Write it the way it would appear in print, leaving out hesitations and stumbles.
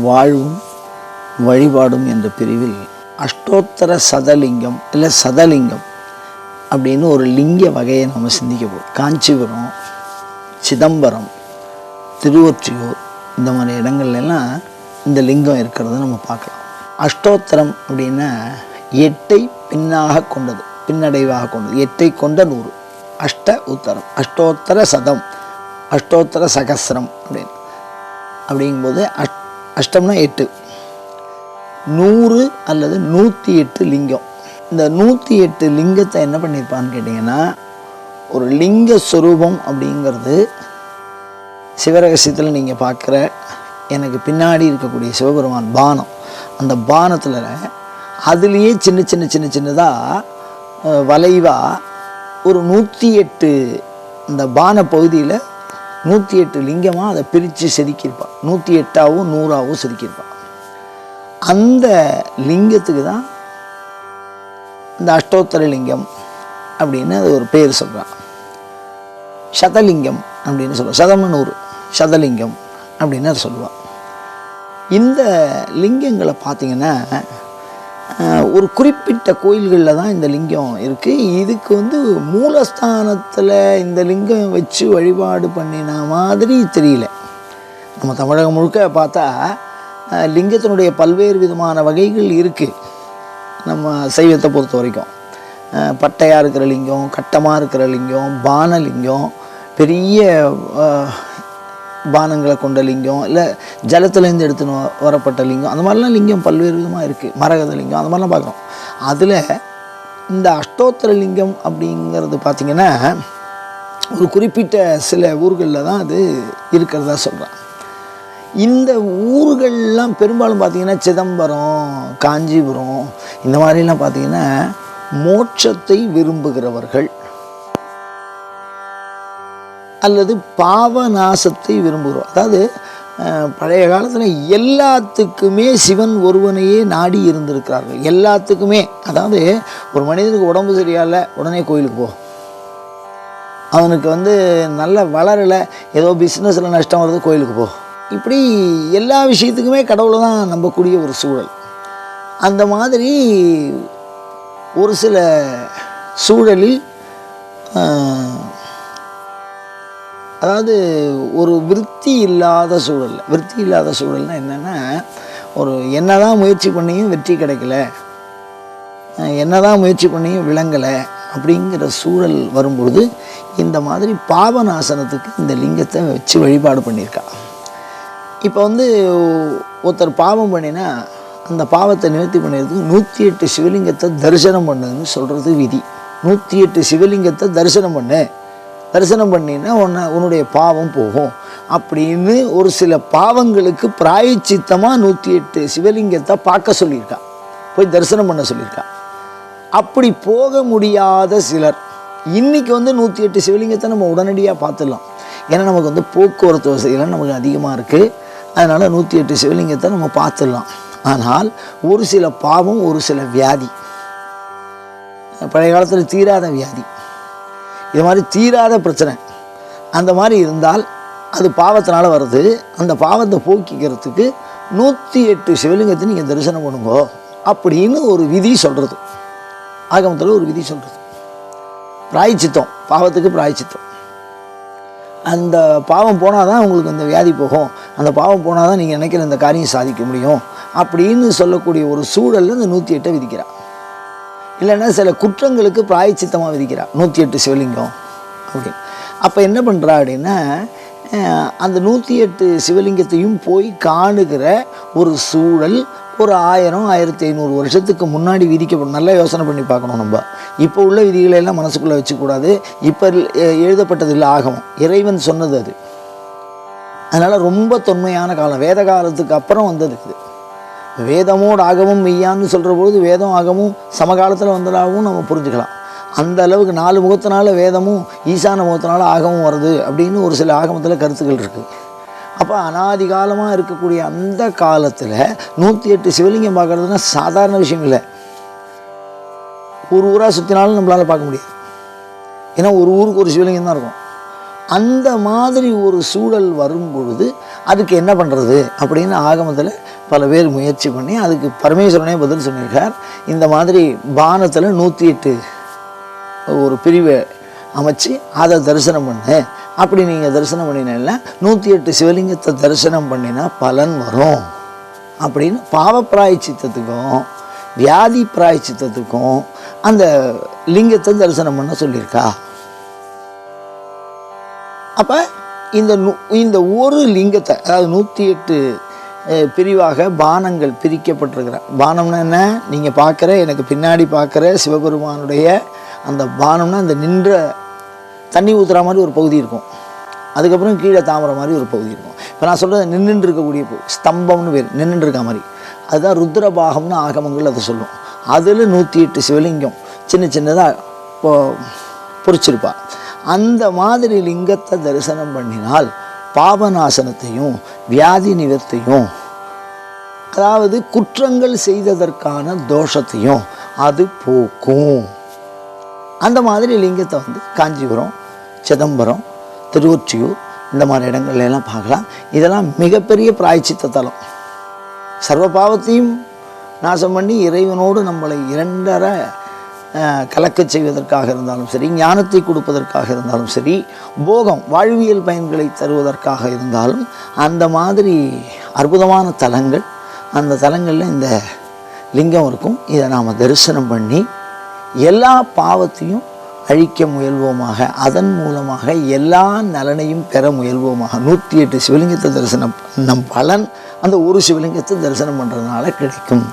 வாழ்வும் வழிபாடும் என்ற பிரிவில் அஷ்டோத்தர சதலிங்கம் இல்லை சதலிங்கம் அப்படின்னு ஒரு லிங்க வகையை நம்ம சிந்திக்க போகிறோம். காஞ்சிபுரம், சிதம்பரம், திருவொற்றியூர் இந்த மாதிரி இடங்கள்லாம் இந்த லிங்கம் இருக்கிறத நம்ம பார்க்கலாம். அஷ்டோத்தரம் அப்படின்னா 8 பின்னாக கொண்டது, பின்னடைவாக கொண்டது, 8 கொண்ட 100. அஷ்ட உத்தரம், அஷ்டோத்தர சதம், அஷ்டோத்தர சகசிரம் அப்படிங்கும்போது அஷ்டம்னா 8, 100 அல்லது 108 லிங்கம். இந்த 108 லிங்கத்தை என்ன பண்ணியிருப்பான்னு கேட்டிங்கன்னா, ஒரு லிங்க ஸ்வரூபம் அப்படிங்கிறது சிவரகசியத்தில் நீங்கள் பார்க்குற எனக்கு பின்னாடி இருக்கக்கூடிய சிவபெருமான் பானம், அந்த பானத்தில் அதுலேயே சின்னதாக வளைவாக ஒரு 108 இந்த பான பகுதியில் 108 லிங்கமாக அதை பிரித்து செதுக்கியிருப்பாள். 108ஆகவும் 100ஆகவும் செதுக்கியிருப்பாள். அந்த லிங்கத்துக்கு தான் இந்த அஷ்டோத்தர லிங்கம் அப்படின்னு அது ஒரு பேர் சொல்கிறான். சதலிங்கம் அப்படின்னு சொல்லுவாள். சதம்னு 100, சதலிங்கம் அப்படின்னு அதை சொல்லுவாள். இந்த லிங்கங்களை பார்த்திங்கன்னா ஒரு குறிப்பிட்ட கோயில்களில் தான் இந்த லிங்கம் இருக்குது. இதுக்கு மூலஸ்தானத்தில் இந்த லிங்கம் வச்சு வழிபாடு பண்ணின மாதிரி தெரியல. நம்ம தமிழகம் முழுக்க பார்த்தா லிங்கத்தினுடைய பல்வேறு விதமான வகைகள் இருக்குது. நம்ம சைவத்தை பொறுத்த வரைக்கும் பட்டையாக இருக்கிற லிங்கம், கட்டமாக இருக்கிற லிங்கம், பானலிங்கம், பெரிய பானங்களை கொண்ட லிங்கம், இல்லை ஜலத்துலேருந்து எடுத்துன்னு வரப்பட்ட லிங்கம், அந்த மாதிரிலாம் லிங்கம் பல்வேறு விதமாக இருக்குது. மரகத லிங்கம் அந்த மாதிரிலாம் பார்க்குறோம். அதில் இந்த அஷ்டோத்தர லிங்கம் அப்படிங்கிறது பார்த்திங்கன்னா ஒரு குறிப்பிட்ட சில ஊர்களில் தான் அது இருக்கிறதா சொல்கிறான். இந்த ஊர்கள்லாம் பெரும்பாலும் பார்த்திங்கன்னா சிதம்பரம், காஞ்சிபுரம் இந்த மாதிரிலாம் பார்த்திங்கன்னா மோட்சத்தை விரும்புகிறவர்கள் அல்லது பாவநாசத்தை விரும்புகிறோம். அதாவது பழைய காலத்தில் எல்லாத்துக்குமே சிவன் ஒருவனையே நாடி இருந்திருக்கிறார்கள். எல்லாத்துக்குமே, அதாவது ஒரு மனிதனுக்கு உடம்பு சரியால உடனே கோயிலுக்கு போ, அவனுக்கு நல்ல வளரலை, ஏதோ பிஸ்னஸில் நஷ்டம் வருது, கோயிலுக்கு போ, இப்படி எல்லா விஷயத்துக்குமே கடவுளை தான் நம்பக்கூடிய ஒரு சூழல். அந்த மாதிரி ஒரு சில சூழலில் அதாவது ஒரு விருத்தி இல்லாத சூழல்னால் என்னென்னா, ஒரு என்னதான் முயற்சி பண்ணியும் வெற்றி கிடைக்கல, என்னதான் முயற்சி பண்ணியும் விளங்கலை அப்படிங்கிற சூழல் வரும்பொழுது இந்த மாதிரி பாவநாசனத்துக்கு இந்த லிங்கத்தை வச்சு வழிபாடு பண்ணியிருக்கா. இப்போ ஒருத்தர் பாவம் பண்ணினா அந்த பாவத்தை நிவர்த்தி பண்ணுறதுக்கு 108 சிவலிங்கத்தை தரிசனம் பண்ணுன்னு சொல்கிறது விதி. 108 சிவலிங்கத்தை தரிசனம் பண்ணினா உன்னுடைய பாவம் போகும் அப்படின்னு ஒரு சில பாவங்களுக்கு பிராயச்சித்தமாக 108 சிவலிங்கத்தை பார்க்க சொல்லியிருக்கா, போய் தரிசனம் பண்ண சொல்லியிருக்கா. அப்படி போக முடியாத சிலர் இன்றைக்கி 108 சிவலிங்கத்தை நம்ம உடனடியாக பார்த்துடலாம். ஏன்னா நமக்கு போக்குவரத்து வசதியெல்லாம் நமக்கு அதிகமாக இருக்குது. அதனால் 108 சிவலிங்கத்தை நம்ம பார்த்துடலாம். ஆனால் ஒரு சில பாவம், ஒரு சில வியாதி, பழைய காலத்தில் தீராத வியாதி, இது மாதிரி தீராத பிரச்சனை, அந்த மாதிரி இருந்தால் அது பாவத்தினால வருது. அந்த பாவத்தை போக்கிக்கிறதுக்கு 108 சிவலிங்கத்தை நீங்கள் தரிசனம் பண்ணுங்கோ அப்படின்னு ஒரு விதி சொல்கிறது. ஆகமத்தில் ஒரு விதி சொல்கிறது. பிராயச்சித்தம், பாவத்துக்கு பிராயச்சித்தம். அந்த பாவம் போனால் தான் உங்களுக்கு அந்த வியாதி போகும், அந்த பாவம் போனால் தான் நீங்கள் நினைக்கிற இந்த காரியம் சாதிக்க முடியும் அப்படின்னு சொல்லக்கூடிய ஒரு சூழலில் இந்த 108 விதிக்கிறார். இல்லைன்னா சில குற்றங்களுக்கு பிராயச்சித்தமாக விதிக்கிறார் 108 சிவலிங்கம் அப்படின்னு. அப்போ என்ன பண்ணுறா அப்படின்னா, அந்த 108 சிவலிங்கத்தையும் போய் காணுகிற ஒரு சூழல் ஒரு 1000-1500 வருஷத்துக்கு முன்னாடி விதிக்கப்படும். நல்லா யோசனை பண்ணி பார்க்கணும். நம்ம இப்போ உள்ள விதிகளை எல்லாம் மனசுக்குள்ளே வச்சுக்கூடாது. இப்போ எழுதப்பட்டது இல்லை, ஆகமம், இறைவன் சொன்னது அது. அதனால் ரொம்ப தொன்மையான காலம், வேத காலத்துக்கு அப்புறம் வந்தது இது. வேதமோடு ஆகமும் மெய்யான்னு சொல்கிற பொழுது வேதம் ஆகமும் சமகாலத்தில் வந்ததாகவும் நம்ம புரிஞ்சுக்கலாம். அந்த அளவுக்கு 4 முகத்தினால வேதமும் ஈசான முகத்தினால ஆகமும் வருது அப்படின்னு ஒரு சில ஆகமத்தில் கருத்துக்கள் இருக்குது. அப்போ அனாதி காலமாக இருக்கக்கூடிய அந்த காலத்தில் 108 சிவலிங்கம் பார்க்குறதுனா சாதாரண விஷயம் இல்லை. ஒரு ஊராக சுற்றினாலும் நம்மளால் பார்க்க முடியாது. ஏன்னா ஒரு ஊருக்கு ஒரு சிவலிங்கம் தான் இருக்கும். அந்த மாதிரி ஒரு சூழல் வரும் பொழுது அதுக்கு என்ன பண்ணுறது அப்படின்னு ஆகமத்தில் பல பேர் முயற்சி பண்ணி அதுக்கு பரமேஸ்வரனே பதில் சொல்லியிருக்கார். இந்த மாதிரி பானத்தில் 108 ஒரு பிரிவை அமைச்சு அதை தரிசனம் பண்ணு. அப்படி நீங்கள் தரிசனம் பண்ணினா 108 சிவலிங்கத்தை தரிசனம் பண்ணினா பலன் வரும் அப்படின்னு பாவப்பிராயச்சித்தத்துக்கும் வியாதி பிராயச்சித்தத்துக்கும் அந்த லிங்கத்தை தரிசனம் பண்ண சொல்லியிருக்கா. அப்போ இந்த ஒரு லிங்கத்தை, அதாவது 108 பிரிவாக பானங்கள் பிரிக்கப்பட்டிருக்கிற, பானம்னா என்ன, நீங்கள் பார்க்குற எனக்கு பின்னாடி பார்க்குற சிவபெருமானுடைய அந்த பானம்னா அந்த நின்ற தண்ணி ஊற்றுற மாதிரி ஒரு பகுதி இருக்கும், அதுக்கப்புறம் கீழே தாமரை மாதிரி ஒரு பகுதி இருக்கும். இப்போ நான் சொல்கிறது நின்றுட்டு இருக்கக்கூடிய ஸ்தம்பம்னு பேர், நின்றுட்டு இருக்க மாதிரி, அதுதான் ருத்ரபாகம்னு ஆகமங்கள் அதை சொல்லும். அதில் 108 சிவலிங்கம் சின்ன சின்னதாக பொறிச்சிருப்பா. அந்த மாதிரி லிங்கத்தை தரிசனம் பண்ணினால் பாபநாசனத்தையும் வியாதி நிவர்த்தியும், அதாவது குற்றங்கள் செய்ததற்கான தோஷத்தையும் அது போக்கும். அந்த மாதிரி லிங்கத்தை காஞ்சிபுரம், சிதம்பரம், திருவொற்றியூர் இந்த மாதிரி இடங்கள்ல எல்லாம் பார்க்கலாம். இதெல்லாம் மிகப்பெரிய பிராயச்சித்த தலம். சர்வ பாவத்தையும் நாசம் பண்ணி இறைவனோடு நம்மளை இரண்டரை கலக்கச் செய்வதற்காக இருந்தாலும் சரி, ஞானத்தை கொடுப்பதற்காக இருந்தாலும் சரி, போகம் வாழ்வியல் பயன்களை தருவதற்காக இருந்தாலும் அந்த மாதிரி அற்புதமான தலங்கள், அந்த தலங்களில் இந்த லிங்கம் இருக்கும். இதை நாம் தரிசனம் பண்ணி எல்லா பாவத்தையும் அழிக்க முயல்வோமாக, அதன் மூலமாக எல்லா நலனையும் பெற முயல்வோமாக. 108 சிவலிங்கத்தை தரிசனம் நம் பலன் அந்த ஒரு சிவலிங்கத்தை தரிசனம் பண்ணுறதுனால கிடைக்கும்.